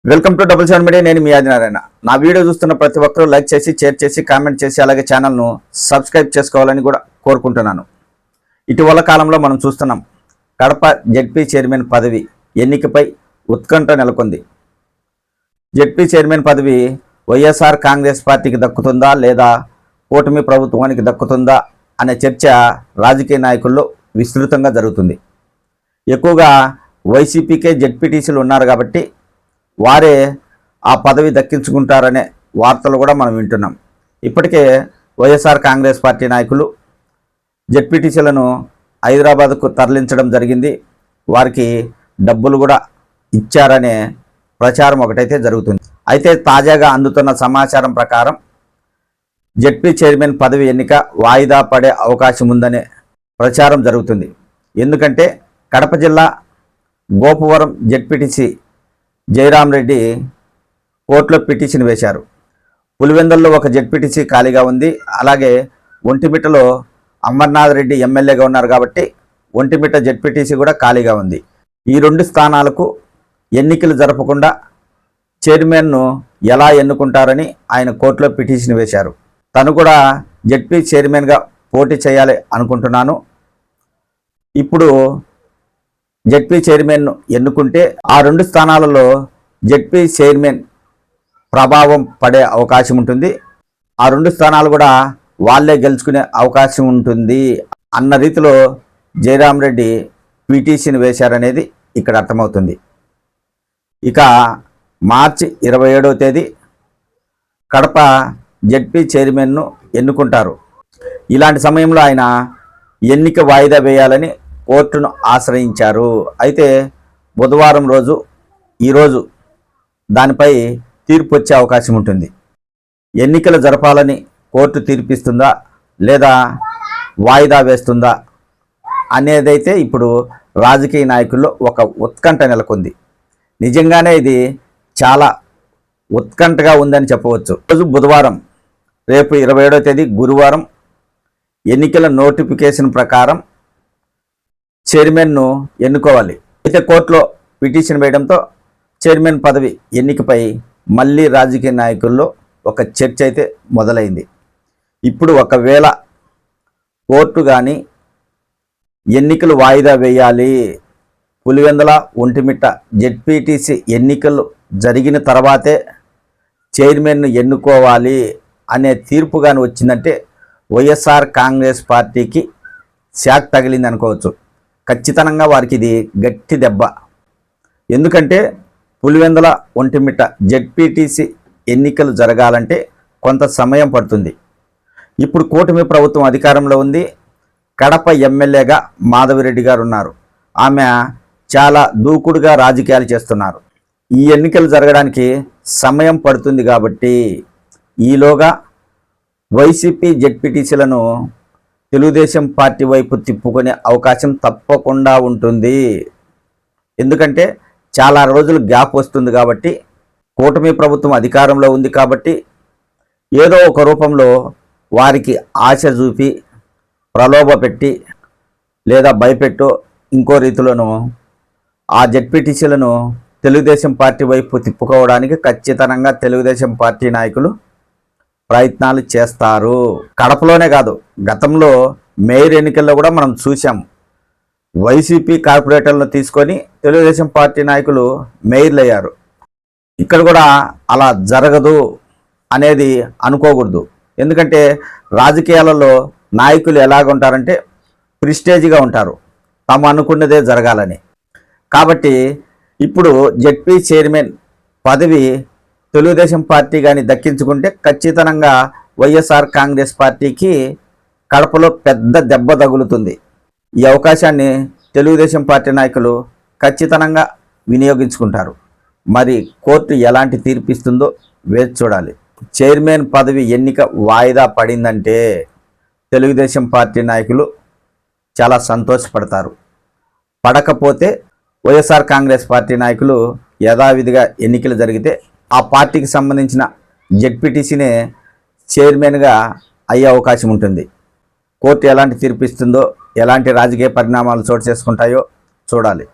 Welcome to double seven media. నేను మీ ఆదినారాయణ. నా video చూస్తున్న ప్రతి ఒక్కరూ లైక్ చేసి, షేర్ చేసి, కామెంట్ చేసి, అలాగే ఛానల్ను సబ్స్క్రైబ్ చేసుకోవాలని కూడా కోరుకుంటున్నాను. ఇటీవల కాలంలో మనం చూస్తున్నాం, కడప జెడ్పీ చైర్మన్ పదవి ఎన్నికపై ఉత్కంఠ నెలకొంది. జెడ్పీ చైర్మన్ పదవి వైఎస్ఆర్ కాంగ్రెస్ పార్టీకి దక్కుతుందా లేదా కూటమి ప్రభుత్వానికి దక్కుతుందా అనే చర్చ రాజకీయ నాయకుల్లో విస్తృతంగా జరుగుతుంది. ఎక్కువగా వైసీపీకే జెడ్పీటీసీలు ఉన్నారు కాబట్టి వారే ఆ పదవి దక్కించుకుంటారనే వార్తలు కూడా మనం వింటున్నాం. ఇప్పటికే వైఎస్ఆర్ కాంగ్రెస్ పార్టీ నాయకులు జెడ్పీటీసీలను హైదరాబాద్కు తరలించడం జరిగింది. వారికి డబ్బులు కూడా ఇచ్చారనే ప్రచారం ఒకటైతే జరుగుతుంది. అయితే తాజాగా అందుతున్న సమాచారం ప్రకారం జెడ్పీ చైర్మన్ పదవి ఎన్నిక వాయిదా పడే అవకాశం ఉందనే ప్రచారం జరుగుతుంది. ఎందుకంటే కడప జిల్లా గోపవరం జెడ్పీటీసీ జయరాం రెడ్డి కోర్టులో పిటిషన్ వేశారు. పులివెందుల్లో ఒక జెడ్పీటీసీ ఖాళీగా ఉంది. అలాగే ఒంటిమిట్టలో అమర్నాథ్ రెడ్డి ఎమ్మెల్యేగా ఉన్నారు కాబట్టి ఒంటిమిట్ట జెడ్పీటీసీ కూడా ఖాళీగా ఉంది. ఈ రెండు స్థానాలకు ఎన్నికలు జరపకుండా చైర్మన్ను ఎలా ఎన్నుకుంటారని ఆయన కోర్టులో పిటిషన్ వేశారు. తను కూడా జెడ్పీ చైర్మన్గా పోటీ చేయాలి అనుకుంటున్నాను. ఇప్పుడు జెడ్పీ చైర్మన్ను ఎన్నుకుంటే ఆ రెండు స్థానాలలో జెడ్పీ చైర్మన్ ప్రభావం పడే అవకాశం ఉంటుంది. ఆ రెండు స్థానాలు కూడా వాళ్ళే గెలుచుకునే అవకాశం ఉంటుంది అన్న రీతిలో జయరాం రెడ్డి పిటిషన్ వేశారనేది ఇక్కడ అర్థమవుతుంది. ఇక మార్చి 27వ తేదీ కడప జెడ్పీ చైర్మన్ను ఎన్నుకుంటారు. ఇలాంటి సమయంలో ఆయన ఎన్నిక వాయిదా వేయాలని కోర్టును ఆశ్రయించారు. అయితే బుధవారం రోజు ఈరోజు దానిపై తీర్పు వచ్చే అవకాశం ఉంటుంది. ఎన్నికలు జరపాలని కోర్టు తీర్పిస్తుందా లేదా వాయిదా వేస్తుందా అనేదైతే ఇప్పుడు రాజకీయ నాయకుల్లో ఒక ఉత్కంఠ నెలకొంది. నిజంగానే ఇది చాలా ఉత్కంఠగా ఉందని చెప్పవచ్చు. రోజు బుధవారం, రేపు 27వ తేదీ గురువారం ఎన్నికల నోటిఫికేషన్ ప్రకారం చైర్మన్ను ఎన్నుకోవాలి. అయితే కోర్టులో పిటిషన్ వేయడంతో చైర్మన్ పదవి ఎన్నికపై మళ్ళీ రాజకీయ నాయకుల్లో ఒక చర్చ అయితే మొదలైంది. ఇప్పుడు ఒకవేళ కోర్టు కానీ ఎన్నికలు వాయిదా వేయాలి, పులివెందుల ఒంటిమిట్ట జెడ్పీటీసీ ఎన్నికలు జరిగిన తర్వాతే చైర్మన్ను ఎన్నుకోవాలి అనే తీర్పు కానీ వచ్చిందంటే వైఎస్ఆర్ కాంగ్రెస్ పార్టీకి షాక్ తగిలింది అనుకోవచ్చు. ఖచ్చితంగా వారికి ఇది గట్టి దెబ్బ. ఎందుకంటే పులివెందుల ఒంటిమిట్ట జెడ్పీటీసీ ఎన్నికలు జరగాలంటే కొంత సమయం పడుతుంది. ఇప్పుడు కూటమి ప్రభుత్వం అధికారంలో ఉంది. కడప ఎమ్మెల్యేగా మాధవిరెడ్డి గారు ఉన్నారు. ఆమె చాలా దూకుడుగా రాజకీయాలు చేస్తున్నారు. ఈ ఎన్నికలు జరగడానికి సమయం పడుతుంది కాబట్టి ఈలోగా వైసీపీ జెడ్పీటీసీలను తెలుగుదేశం పార్టీ వైపు తిప్పుకునే అవకాశం తప్పకుండా ఉంటుంది. ఎందుకంటే చాలా రోజులు గ్యాప్ వస్తుంది కాబట్టి, కూటమి ప్రభుత్వం అధికారంలో ఉంది కాబట్టి ఏదో ఒక రూపంలో వారికి ఆశ చూపి ప్రలోభ పెట్టి లేదా భయపెట్టో ఇంకో రీతిలోనూ ఆ జెడ్పీటీసీలను తెలుగుదేశం పార్టీ వైపు తిప్పుకోవడానికి ఖచ్చితంగా తెలుగుదేశం పార్టీ నాయకులు ప్రయత్నాలు చేస్తారు. కడపలోనే కాదు, గతంలో మేయర్ ఎన్నికల్లో కూడా మనం చూసాం. వైసీపీ కార్పొరేటర్లను తీసుకొని తెలుగుదేశం పార్టీ నాయకులు మేయర్లు అయ్యారు. ఇక్కడ కూడా అలా జరగదు అనేది అనుకోకూడదు. ఎందుకంటే రాజకీయాలలో నాయకులు ఎలాగుంటారంటే ప్రిస్టేజ్గా ఉంటారు, తాము అనుకున్నదే జరగాలని. కాబట్టి ఇప్పుడు జెడ్పీ చైర్మన్ పదవి తెలుగుదేశం పార్టీ కానీ దక్కించుకుంటే ఖచ్చితంగా వైఎస్ఆర్ కాంగ్రెస్ పార్టీకి కడపలో పెద్ద దెబ్బ తగులుతుంది. ఈ అవకాశాన్ని తెలుగుదేశం పార్టీ నాయకులు ఖచ్చితంగా వినియోగించుకుంటారు. మరి కోర్టు ఎలాంటి తీర్పిస్తుందో వేచి చూడాలి. చైర్మన్ పదవి ఎన్నిక వాయిదా పడిందంటే తెలుగుదేశం పార్టీ నాయకులు చాలా సంతోషపడతారు. పడకపోతే వైఎస్ఆర్ కాంగ్రెస్ పార్టీ నాయకులు యథావిధిగా ఎన్నికలు జరిగితే ఆ పార్టీకి సంబంధించిన జెడ్పీటీసీనే చైర్మన్గా అయ్యే అవకాశం ఉంటుంది. కోర్టు ఎలాంటి తీర్పు ఇస్తుందో, ఎలాంటి రాజకీయ పరిణామాలు చోటు చేసుకుంటాయో చూడాలి.